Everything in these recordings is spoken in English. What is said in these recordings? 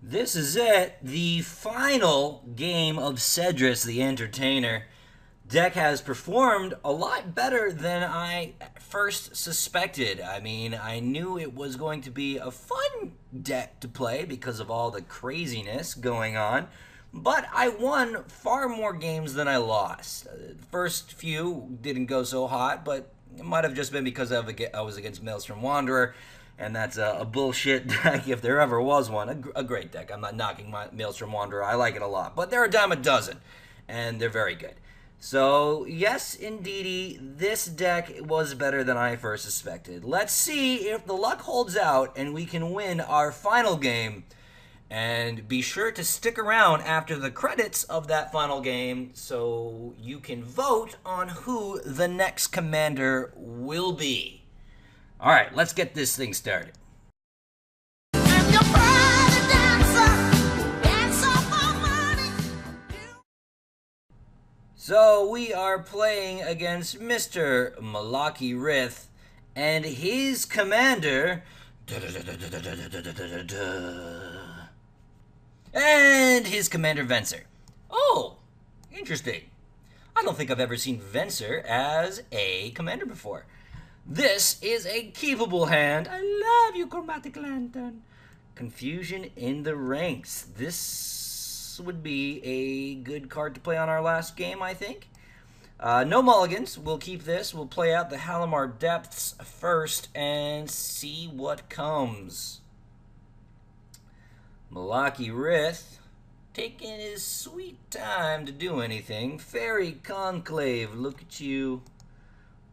This is it, the final game of Sedris the Entertainer. Deck has performed a lot better than I first suspected. I mean, I knew it was going to be a fun deck to play because of all the craziness going on, but I won far more games than I lost. The first few didn't go so hot, but it might have just been because I was against Maelstrom Wanderer, and that's a bullshit deck if there ever was one. A great deck. I'm not knocking my Maelstrom Wanderer. I like it a lot, but they're a dime a dozen, and they're very good. So, yes, indeedy, this deck was better than I first suspected. Let's see if the luck holds out and we can win our final game. And be sure to stick around after the credits of that final game so you can vote on who the next commander will be. All right, let's get this thing started. So we are playing against Mr. Malaki Rith and his commander. And his commander Venser. Oh, interesting. I don't think I've ever seen Venser as a commander before. This is a keepable hand. I love you, Chromatic Lantern. Confusion in the ranks. This would be a good card to play on our last game, I think. No mulligans. We'll keep this. We'll play out the Halimar Depths first and see what comes. Malaki Rith taking his sweet time to do anything. Fairy Conclave. Look at you.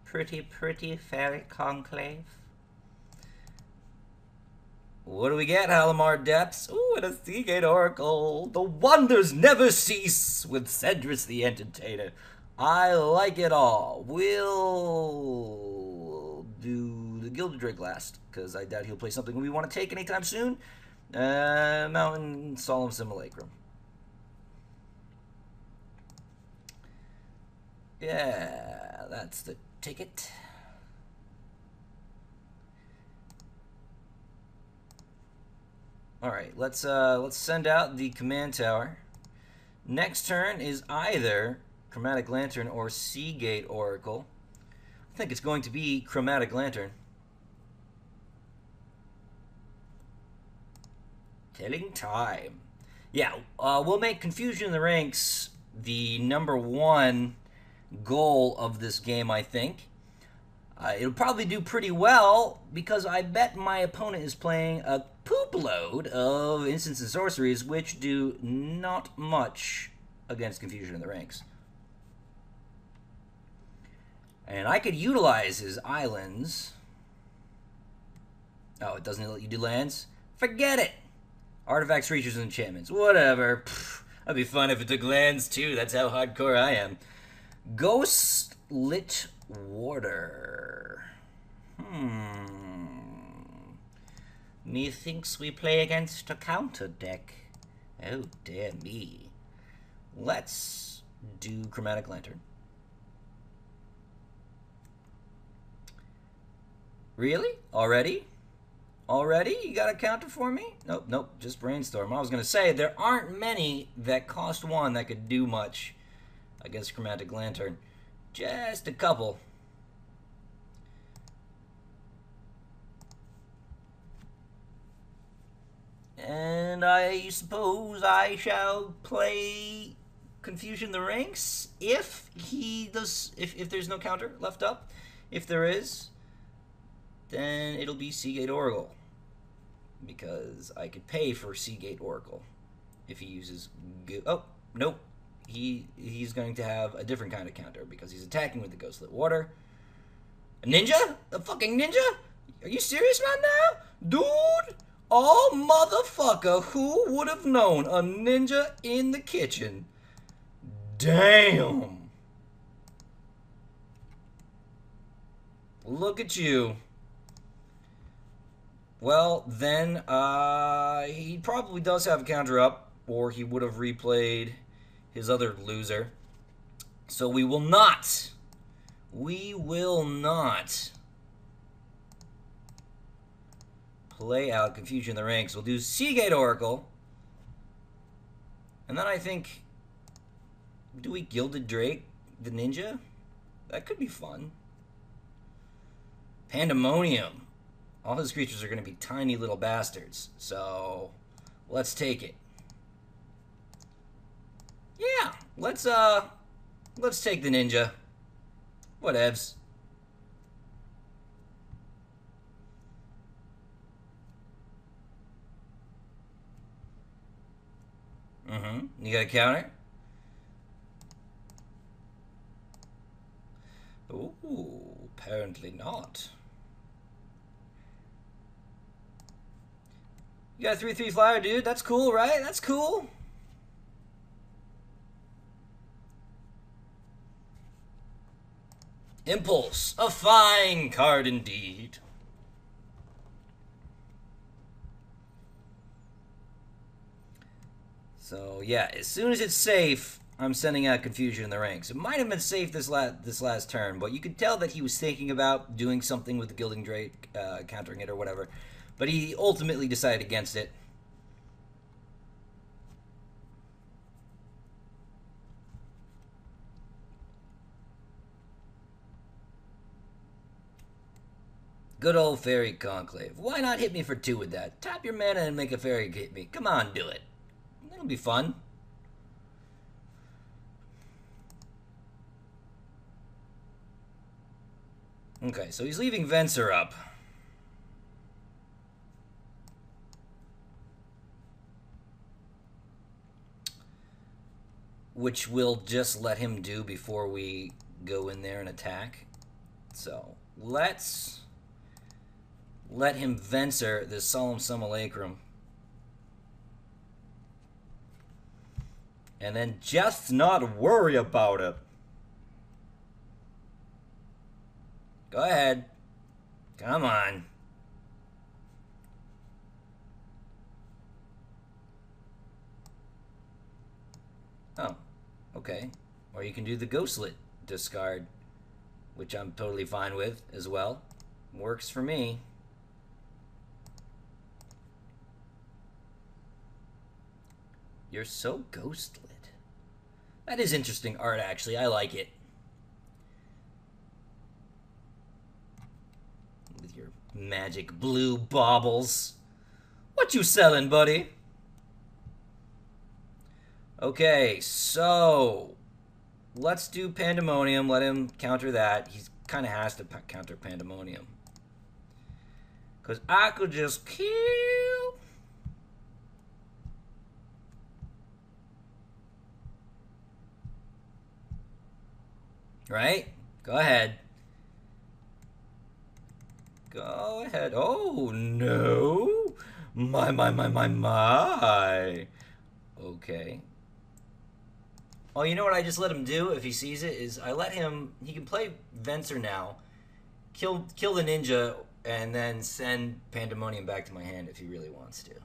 Pretty, pretty Fairy Conclave. What do we get, Halimar Depths? Ooh, and a Seagate Oracle. The wonders never cease with Sedris the Entertainer. I like it all. We'll do the Gilded Drake last, because I doubt he'll play something we want to take anytime soon. Mountain Solemn Simulacrum. Yeah, that's the ticket. All right, let's send out the command tower. Next turn is either Chromatic Lantern or Seagate Oracle. I think it's going to be Chromatic Lantern. Telling time. Yeah, we'll make Confusion in the Ranks the #1 goal of this game, I think. It'll probably do pretty well because I bet my opponent is playing a poop load of instants and sorceries, which do not much against Confusion in the Ranks. And I could utilize his islands. Oh, it doesn't let you do lands? Forget it! Artifacts, creatures, and enchantments. Whatever. Pfft, that'd be fun if it took lands, too. That's how hardcore I am. Ghost Lit Water. Methinks we play against a counter deck. Oh, dear me. Let's do Chromatic Lantern. Really? Already? Already? You got a counter for me? Nope, nope, just Brainstorm. I was going to say, there aren't many that cost 1 that could do much against Chromatic Lantern. Just a couple. And I suppose I shall play Confusion in the Ranks if he does, if there's no counter left up. If there is, then it'll be Seagate Oracle, because I could pay for Seagate Oracle if he uses... Oh, nope. He's going to have a different kind of counter because he's attacking with the Ghostlit Water. A ninja? A fucking ninja? Are you serious right now? Dude! Oh, motherfucker, who would have known a ninja in the kitchen? Damn! Look at you. Well, then, he probably does have a counter up, or he would have replayed his other loser. So we will not play out Confusion in the Ranks. We'll do Seagate Oracle, And then I think, do we Gilded Drake the ninja? That could be fun. Pandemonium. All his creatures are going to be tiny little bastards. So, let's take it. Yeah, let's take the ninja. Whatevs. You got a counter? Ooh, apparently not. You got a 3/3 flyer, dude. That's cool, right? That's cool. Impulse. A fine card indeed. So, yeah, as soon as it's safe, I'm sending out Confusion in the ranks. It might have been safe this last turn, but you could tell that he was thinking about doing something with the Gilding Drake, countering it or whatever. But he ultimately decided against it. Good old Fairy Conclave. Why not hit me for 2 with that? Tap your mana and make a fairy hit me. Come on, do it. It'll be fun. Okay, so he's leaving Venser up. Which we'll just let him do before we go in there and attack. So, let's let him Venser this Solemn Simulacrum. And then just not worry about it. Go ahead. Come on. Oh, okay. Or you can do the Ghostlet discard, which I'm totally fine with as well. Works for me. You're so ghostlit. That is interesting art, actually. I like it. With your magic blue baubles. What you selling, buddy? Okay, so let's do Pandemonium. Let him counter that. He kind of has to counter Pandemonium. Because I could just kill. Right? Go ahead. Go ahead. Oh, no. My. Okay. Oh, you know what I just let him do if he sees it? Is I let him... He can play Venser now. Kill the ninja, and then send Pandemonium back to my hand if he really wants to.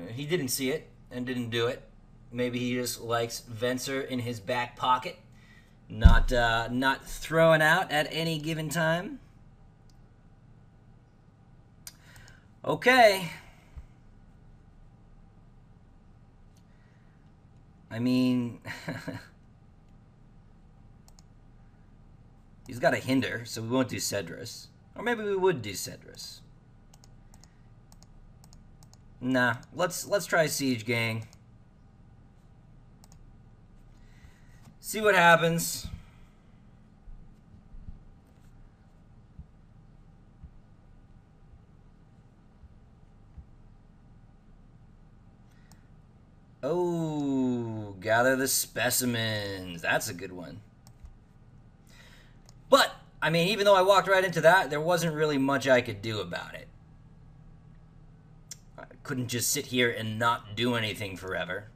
He didn't see it and didn't do it. Maybe he just likes Venser in his back pocket, not throwing out at any given time. Okay. I mean, he's got a hinder, so we won't do Sedris. Or maybe we would do Sedris. Nah, let's try Siege Gang. See what happens. Oh, gather the specimens. That's a good one. But, I mean, even though I walked right into that, there wasn't really much I could do about it. I couldn't just sit here and not do anything forever.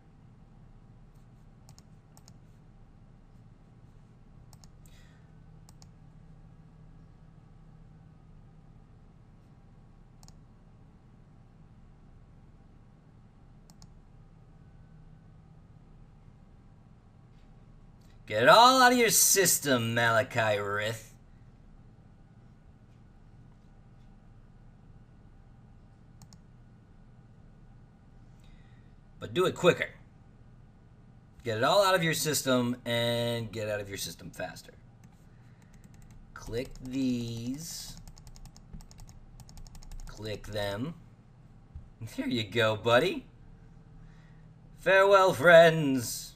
Get it all out of your system, Malachi Rith. but do it quicker. Get it all out of your system and get out of your system faster. Click these. Click them. There you go, buddy. Farewell, friends.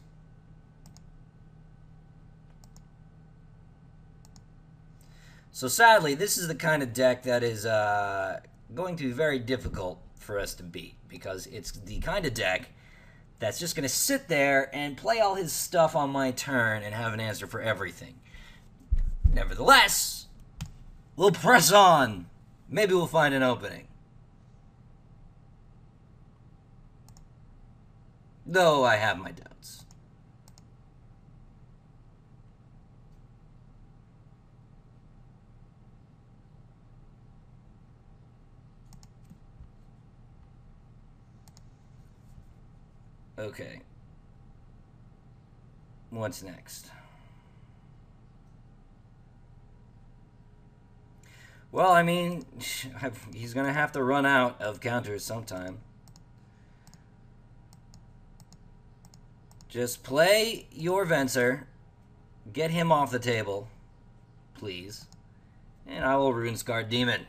So sadly, this is the kind of deck that is going to be very difficult for us to beat, because it's the kind of deck that's just going to sit there and play all his stuff on my turn and have an answer for everything. Nevertheless, we'll press on. Maybe we'll find an opening. Though I have my doubts. Okay. What's next? Well, I mean, he's going to have to run out of counters sometime. Just play your Venser. Get him off the table, please. And I will Runescar Demon.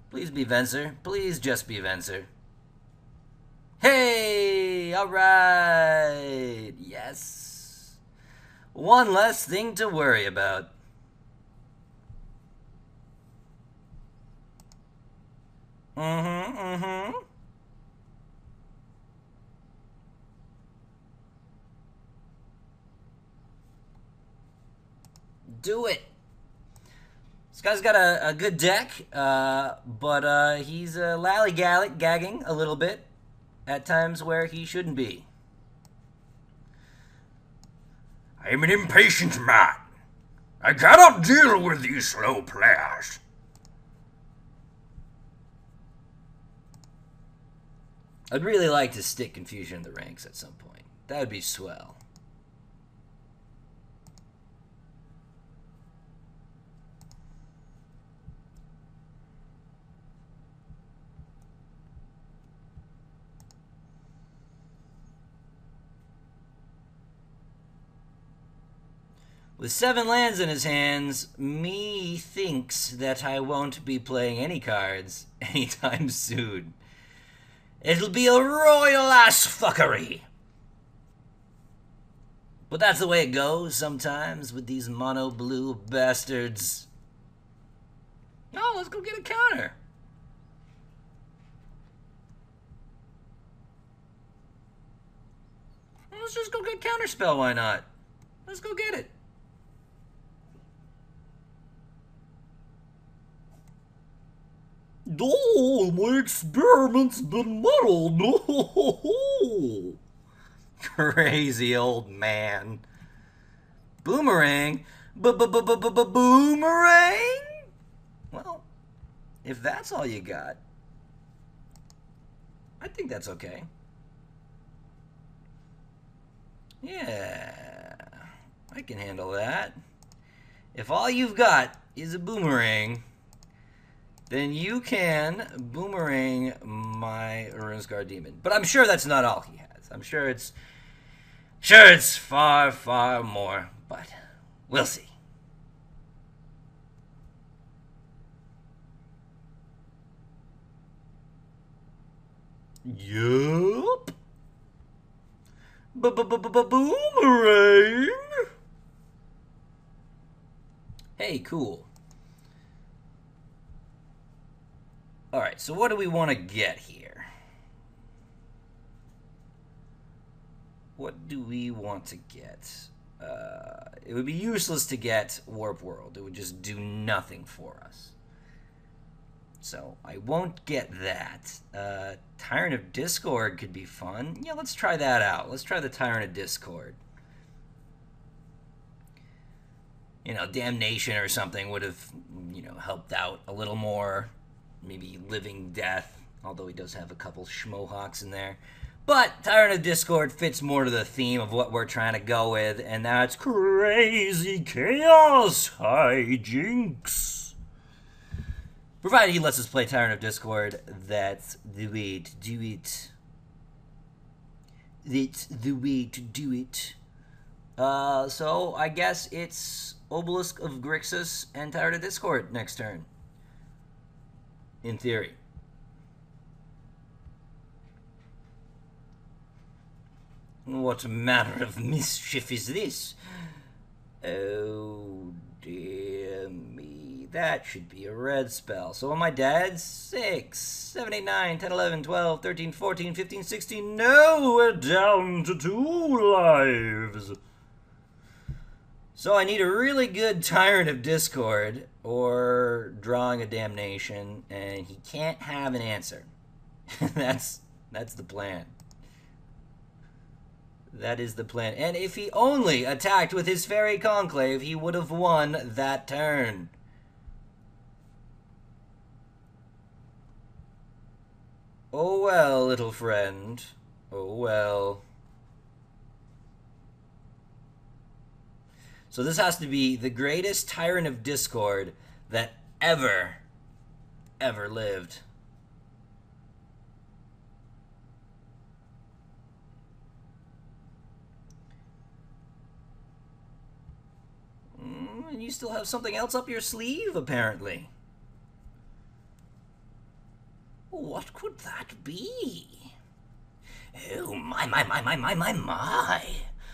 Please be Venser. Please just be Venser. Hey! Alright! Yes! One less thing to worry about. Do it! This guy's got a good deck, but he's lally-gagging a little bit at times where he shouldn't be. I am an impatient man. I cannot deal with these slow players. I'd really like to stick Confusion in the ranks at some point. That would be swell. With 7 lands in his hands, me thinks that I won't be playing any cards anytime soon. It'll be a royal-ass fuckery. But that's the way it goes sometimes with these mono-blue bastards. Oh, let's go get a counter. Let's just go get Counterspell, why not? Let's go get it. Oh, my experiment's been muddled. Oh, crazy old man. Boomerang? Boomerang? Well, if that's all you got, I think that's okay. Yeah, I can handle that. If all you've got is a boomerang, then you can boomerang my Runescar Demon. But I'm sure that's not all he has. I'm sure it's far, far more. But we'll see. Yup. Boomerang. Hey, cool. Alright, so what do we want to get here? What do we want to get? It would be useless to get Warp World. It would just do nothing for us. So, I won't get that. Tyrant of Discord could be fun. Yeah, let's try that out. Let's try the Tyrant of Discord. You know, Damnation or something would have, you know, helped out a little more. Maybe Living Death, although he does have a couple Schmohawks in there. But Tyrant of Discord fits more to the theme of what we're trying to go with, and that's Crazy Chaos Hijinks. Provided he lets us play Tyrant of Discord, that's the way to do it. That's the way to do it. So I guess it's Obelisk of Grixis and Tyrant of Discord next turn. In theory. What manner of mischief is this? Oh, dear me. That should be a red spell. So am I dead? 6, 7, 8, 9, 10, 11, 12, 13, 14, 15, 16. No, we're down to 2 lives. So I need a really good Tyrant of Discord or drawing a Damnation, and he can't have an answer. That's the plan. That is the plan. And if he only attacked with his Fairy Conclave, he would have won that turn. Oh well, little friend. Oh well. So this has to be the greatest Tyrant of Discord that ever lived. And you still have something else up your sleeve, apparently. What could that be? Oh, my.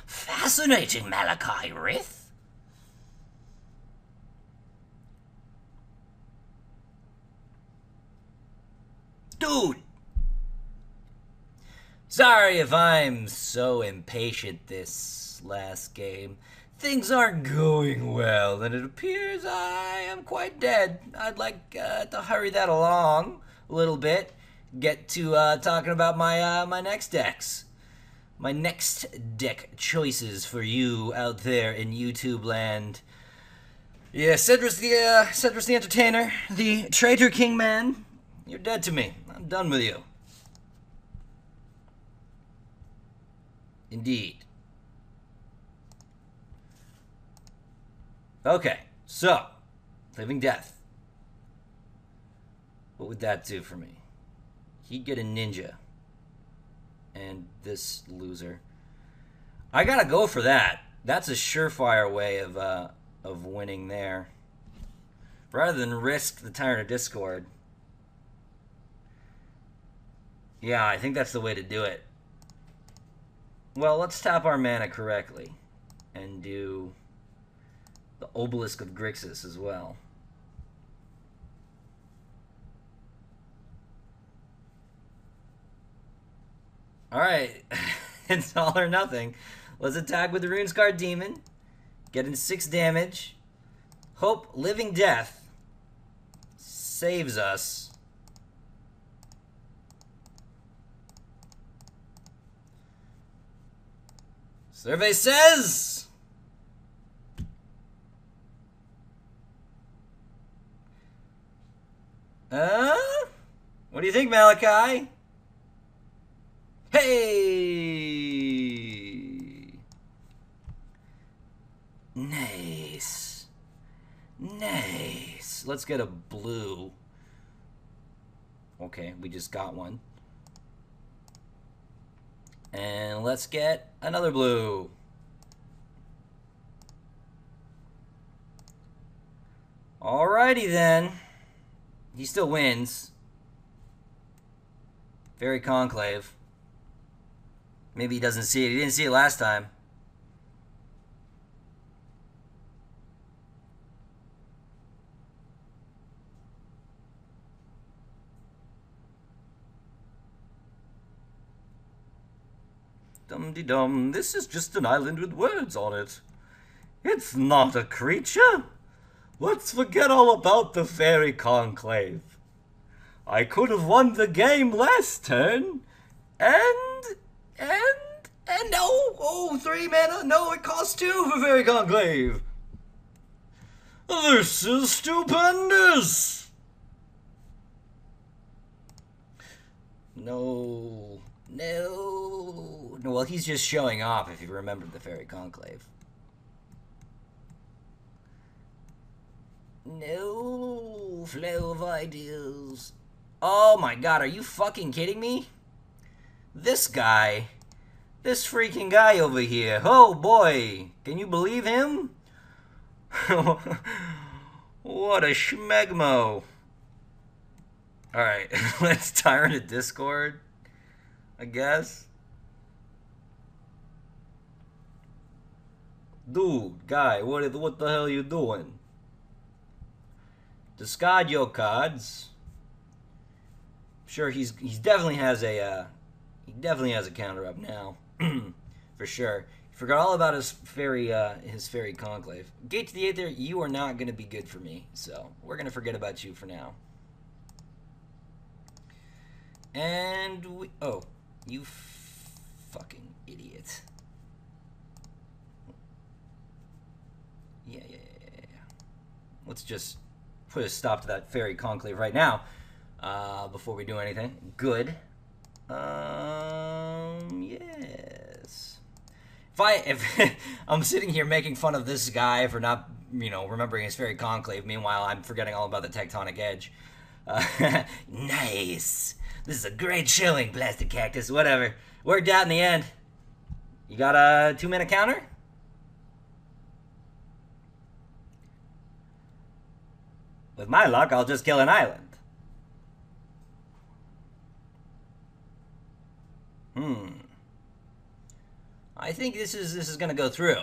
Fascinating, Malachi Rith. Dude! Sorry if I'm so impatient this last game. Things aren't going well, and it appears I am quite dead. I'd like to hurry that along a little bit. Get to talking about my next decks. My next deck choices for you out there in YouTube land. Yeah, Sedris the Entertainer, the Traitor King Man. You're dead to me. I'm done with you. Indeed. Okay, so, Living Death. What would that do for me? He'd get a ninja. And this loser. I gotta go for that. That's a surefire way of winning there. Rather than risk the Tyrant of Discord. Yeah, I think that's the way to do it. Well, let's tap our mana correctly. And do the Obelisk of Grixis as well. Alright, it's all or nothing. Let's attack with the Runescarred Demon. Get in 6 damage. Hope Living Death saves us. Survey says... What do you think, Malachi? Hey! Nice. Nice. Let's get a blue. Okay, we just got one. And let's get another blue. Alrighty then. He still wins. Fairy Conclave. Maybe he doesn't see it. He didn't see it last time. Dum-de-dum, this is just an island with words on it. It's not a creature. Let's forget all about the Fairy Conclave. I could have won the game last turn, and no, oh, 3 mana, no, it costs 2 for Fairy Conclave. This is stupendous. No, well, he's just showing off if you remembered the Fairy Conclave. No, flow of ideas. Oh my god, are you fucking kidding me? This guy. This freaking guy over here. Oh boy. Can you believe him? What a schmegmo. Alright, let's Tyrant at Discord, I guess. Dude, guy, what the hell are you doing? Discard your cards. I'm sure he definitely has a counter up now. For sure. Forgot all about his fairy conclave. Gate to the Aether, you are not going to be good for me, so we're going to forget about you for now. And we... Oh, you fucking idiot. Yeah. Let's just put a stop to that fairy conclave right now, before we do anything. Good. Yes. If I'm sitting here making fun of this guy for not, remembering his fairy conclave, meanwhile I'm forgetting all about the tectonic edge. Nice. This is a great showing, Plastic Cactus. Whatever. Worked out in the end. You got a 2-minute counter? With my luck, I'll just kill an island. I think this is gonna go through.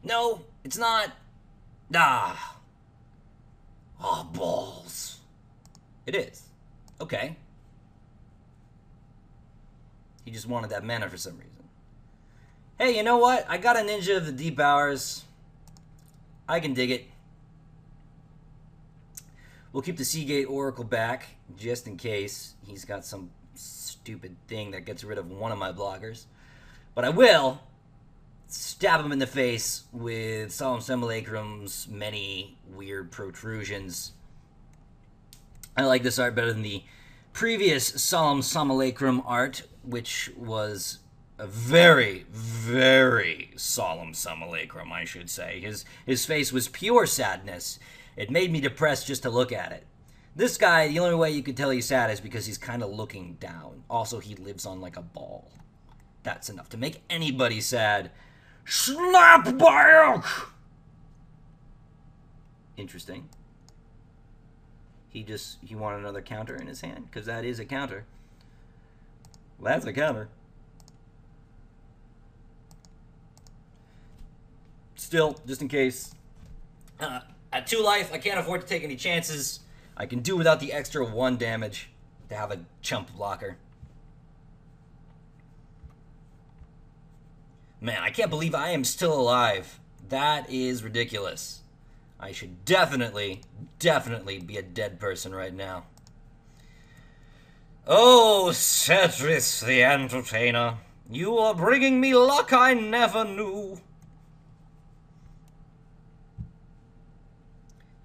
No, it's not. Ah. Oh, balls. It is. Okay. He just wanted that mana for some reason. Hey, you know what? I got a Ninja of the Deep Hours. I can dig it. We'll keep the Seagate Oracle back, just in case he's got some stupid thing that gets rid of one of my blockers. But I will stab him in the face with Solemn Simulacrum's many weird protrusions. I like this art better than the previous Solemn Simulacrum art, which was a very, very solemn simulacrum, I should say. His face was pure sadness. It made me depressed just to look at it. This guy, the only way you could tell he's sad is because he's kind of looking down. Also, he lives on like a ball. That's enough to make anybody sad. Snap back! Interesting. He wanted another counter in his hand, because that is a counter. Well, that's a counter. Still, just in case. At 2 life, I can't afford to take any chances. I can do without the extra 1 damage to have a chump blocker. Man, I can't believe I am still alive. That is ridiculous. I should definitely be a dead person right now. Oh, Sedris the Entertainer, you are bringing me luck I never knew.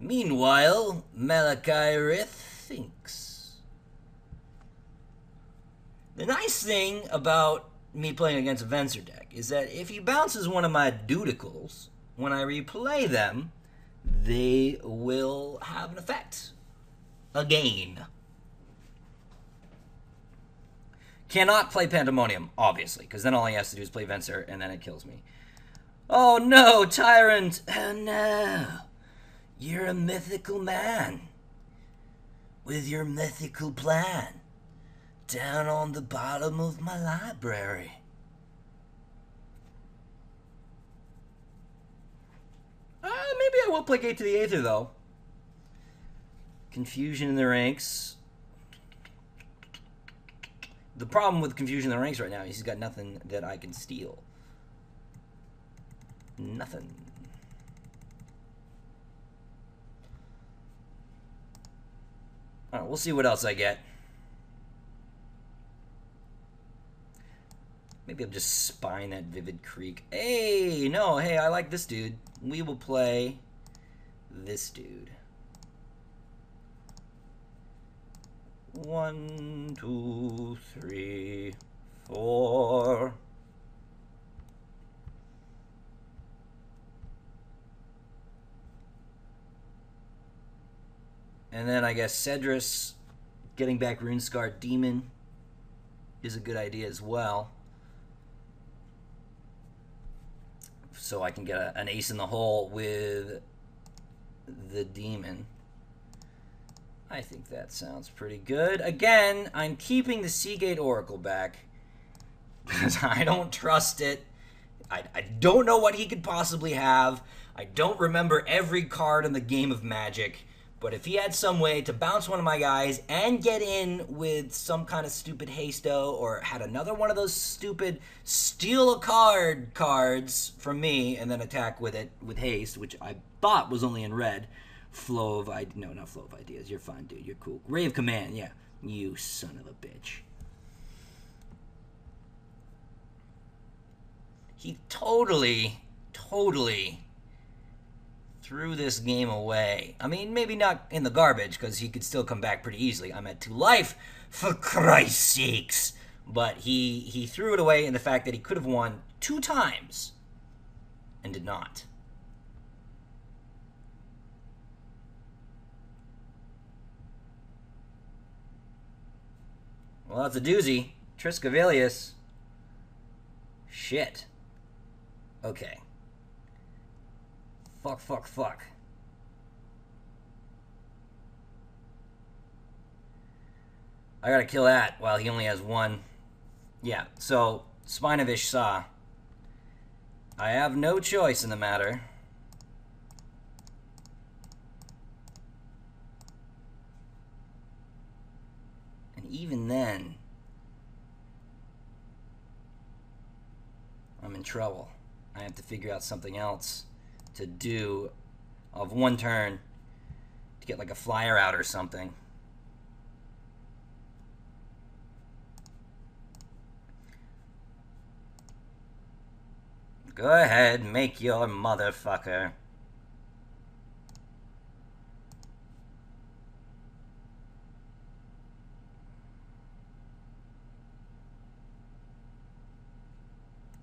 Meanwhile, Malachi Rith thinks. The nice thing about me playing against a Venser deck is that if he bounces one of my Dudicles, when I replay them, they will have an effect. Again. Cannot play Pandemonium, obviously, because then all he has to do is play Venser, and then it kills me. Oh no, Tyrant! Oh no! You're a mythical man. With your mythical plan. Down on the bottom of my library. Maybe I will play Gate to the Aether, though. Confusion in the ranks. The problem with Confusion in the ranks right now is he's got nothing that I can steal. Nothing. Alright, we'll see what else I get. Maybe I'll just spine that Vivid Creek. Hey, no, hey, I like this dude. We will play this dude. 1, 2, 3, 4. And then I guess Sedris getting back Runescar Demon is a good idea as well. So I can get an ace in the hole with the Demon. I think that sounds pretty good. Again, I'm keeping the Seagate Oracle back because I don't trust it. I don't know what he could possibly have. I don't remember every card in the game of Magic. But if he had some way to bounce one of my guys and get in with some kind of stupid hasto, or had another one of those stupid steal a card cards from me and then attack with it with haste, which I thought was only in red. Flow of ideas. No, not flow of ideas. You're fine, dude. You're cool. Ray of command. Yeah. You son of a bitch. He totally threw this game away. I mean, maybe not in the garbage, because he could still come back pretty easily. I'm at 2 life, for Christ's sakes. But he threw it away in the fact that he could have won 2 times and did not. Well, that's a doozy. Triskavelius. Shit. Okay. Fuck. I gotta kill that while he only has 1. Yeah, so, Spinovish Saw. I have no choice in the matter. And even then, I'm in trouble. I have to figure out something else to do of 1 turn to get like a flyer out or something. Go ahead, make your motherfucker.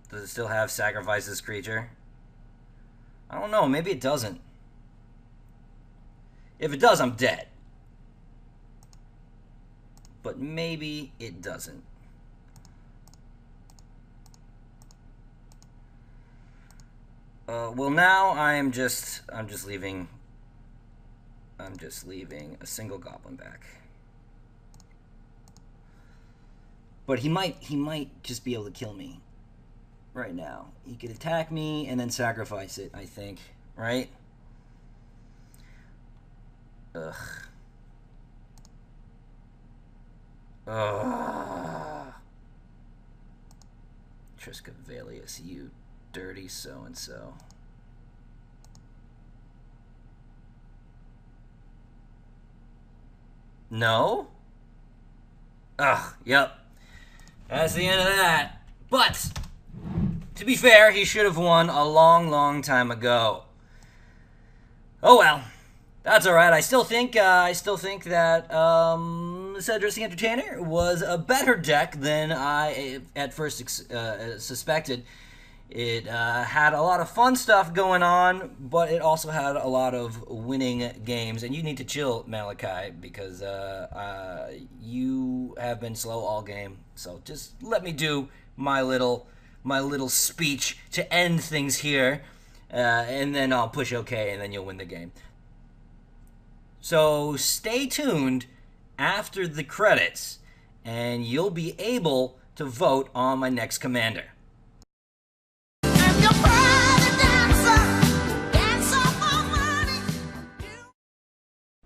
Does it still have sacrifice this creature? I don't know, maybe it doesn't. If it does, I'm dead. But maybe it doesn't. Well, now I'm just leaving a single goblin back. But he might just be able to kill me right now. He could attack me and then sacrifice it, I think. Right? Ugh. Triskavelius, you dirty so-and-so. No? Ugh, yep. That's the end of that. But, to be fair, he should have won a long time ago. Oh well. That's alright. I still think that Sedris the Entertainer was a better deck than I at first suspected. It had a lot of fun stuff going on, but it also had a lot of winning games. And you need to chill, Malachi, because you have been slow all game. So just let me do my little speech to end things here, and then I'll push OK, and then you'll win the game. So stay tuned after the credits, and you'll be able to vote on my next commander.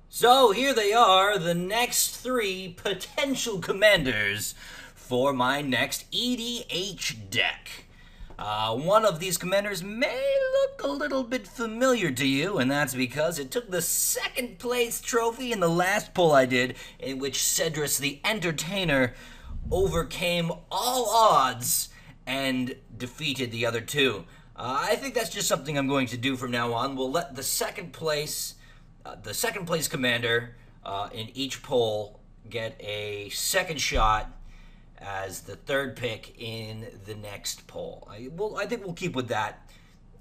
So here they are, the next 3 potential commanders for my next EDH deck. One of these commanders may look a little bit familiar to you, and that's because it took the 2nd place trophy in the last poll I did, in which Sedris the Entertainer overcame all odds and defeated the other 2. I think that's just something I'm going to do from now on. We'll let the second place commander in each poll get a second shot as the 3rd pick in the next poll. I think we'll keep with that.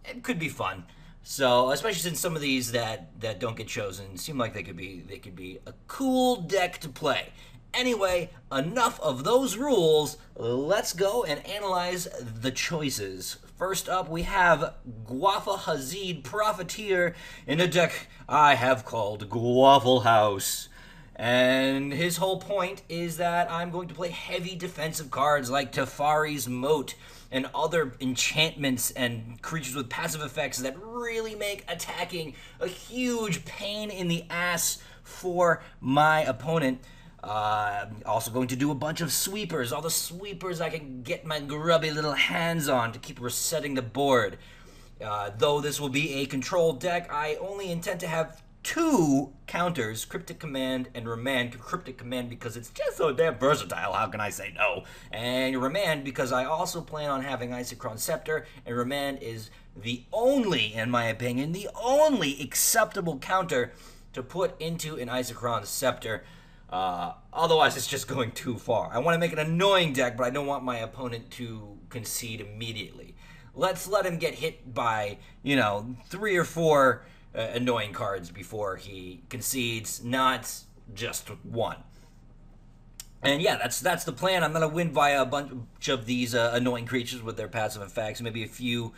It could be fun. So, especially since some of these that don't get chosen seem like they could be a cool deck to play. Anyway, enough of those rules. Let's go and analyze the choices. First up, we have Guafa Hazid Profiteer in a deck I have called Guaffle House. And his whole point is that I'm going to play heavy defensive cards like Tefari's Moat and other enchantments and creatures with passive effects that really make attacking a huge pain in the ass for my opponent. Also going to do a bunch of sweepers, all the sweepers I can get my grubby little hands on to keep resetting the board. Though this will be a controlled deck, I only intend to have 2 counters, Cryptic Command and Remand. Cryptic Command because it's just so damn versatile, how can I say no? And Remand because I also plan on having Isochron Scepter, and Remand is the only, in my opinion, the only acceptable counter to put into an Isochron Scepter. Otherwise, it's just going too far. I want to make an annoying deck, but I don't want my opponent to concede immediately. Let's let him get hit by, 3 or 4 annoying cards before he concedes, not just 1. And yeah, that's the plan. I'm going to win via a bunch of these annoying creatures with their passive effects, maybe a few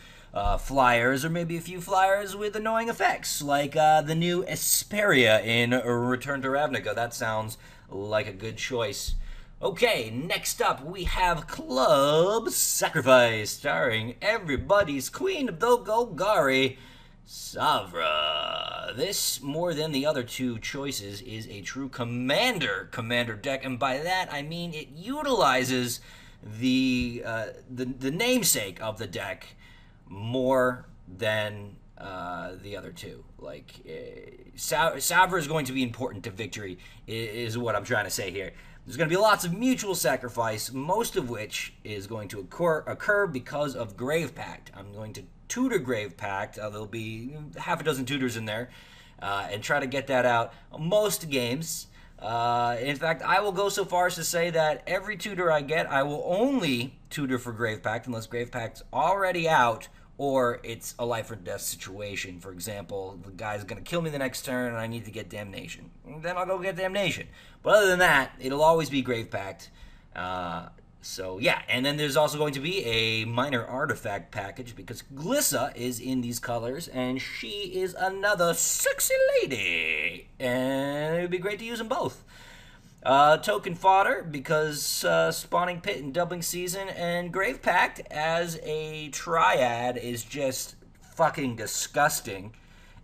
flyers, or maybe a few flyers with annoying effects, like the new Esperia in Return to Ravnica. That sounds like a good choice. Okay, next up we have Club Sacrifice, starring everybody's queen of the Golgari, Savra. This, more than the other 2 choices, is a true commander deck, and by that I mean it utilizes the namesake of the deck more than the other 2. Like, Savra is going to be important to victory, is what I'm trying to say here. There's going to be lots of mutual sacrifice, most of which is going to occur because of Grave Pact. I'm going to tutor Grave Pact. There'll be half a dozen tutors in there, and try to get that out most games. In fact, I will go so far as to say that every tutor I get, I will only tutor for Grave Pact unless Grave Pact's already out or it's a life or death situation. For example, the guy's going to kill me the next turn and I need to get Damnation. Then I'll go get Damnation. But other than that, it'll always be Grave Pact. So yeah, and then there's also going to be a minor artifact package because Glissa is in these colors and she is another sexy lady. And it would be great to use them both. Token fodder because Spawning Pit and Doubling Season and Grave Pact as a triad is just fucking disgusting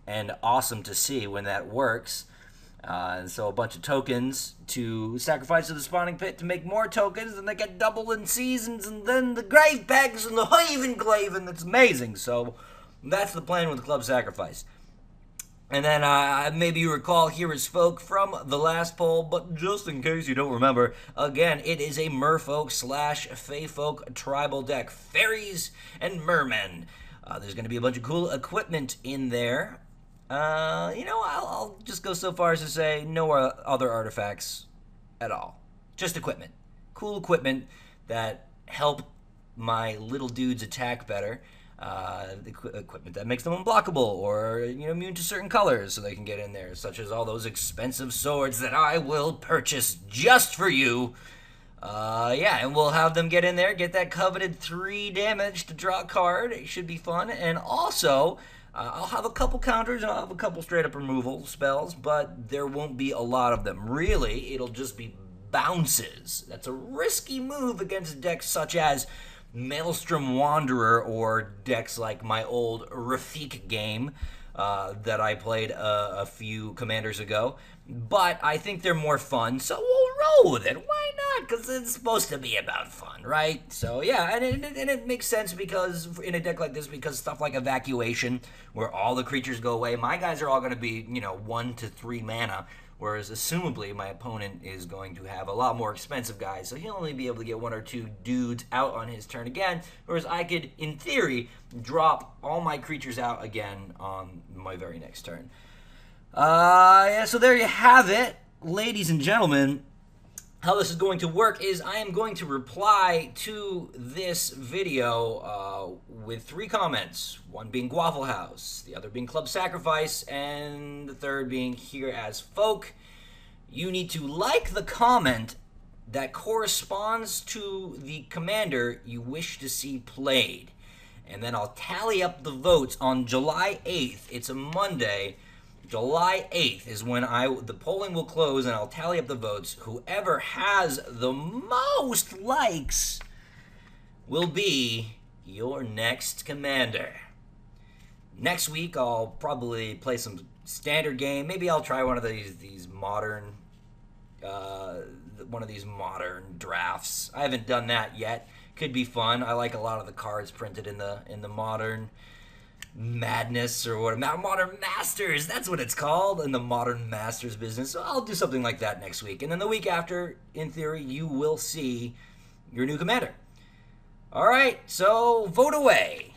and awesome to see when that works. And so a bunch of tokens to sacrifice to the Spawning Pit to make more tokens, and they get double in seasons, and then the Grave Pacts and the Haven Glaven. It's amazing. So that's the plan with Club Sacrifice. And then maybe you recall Here Is Folk from the last poll, but just in case you don't remember, again, it is a Merfolk / Feyfolk tribal deck. Fairies and Mermen. There's going to be a bunch of cool equipment in there. I'll just go so far as to say no other artifacts at all. Just equipment. Cool equipment that help my little dudes attack better. Equipment that makes them unblockable or immune to certain colors so they can get in there, such as all those expensive swords that I will purchase just for you. And we'll have them get in there, get that coveted 3 damage to draw a card. It should be fun. And also, I'll have a couple counters and I'll have a couple straight up removal spells, but there won't be a lot of them. Really, it'll just be bounces. That's a risky move against decks such as Maelstrom Wanderer or decks like my old Rafik game that I played a few commanders ago. But I think they're more fun, so we'll roll with it. Why not? Because it's supposed to be about fun, right? So yeah, and it makes sense because in a deck like this, because stuff like Evacuation, where all the creatures go away, my guys are all going to be 1 to 3 mana. Whereas, assumably, my opponent is going to have a lot more expensive guys, so he'll only be able to get 1 or 2 dudes out on his turn again, whereas I could, in theory, drop all my creatures out again on my very next turn. So there you have it, ladies and gentlemen. how this is going to work is I am going to reply to this video with 3 comments. One being Waffle House, the other being Club Sacrifice, and the third being Here as Folk. You need to like the comment that corresponds to the commander you wish to see played. And then I'll tally up the votes on July 8th. It's a Monday. July 8th is when the polling will close, and I'll tally up the votes. Whoever has the most likes will be your next commander. Next week, I'll probably play some standard game. Maybe I'll try one of these modern drafts. I haven't done that yet. Could be fun. I like a lot of the cards printed in the modern madness, or what, modern masters, that's what it's called, in the modern masters business. So I'll do something like that next week, and then the week after, in theory, you will see your new commander. All right, so vote away.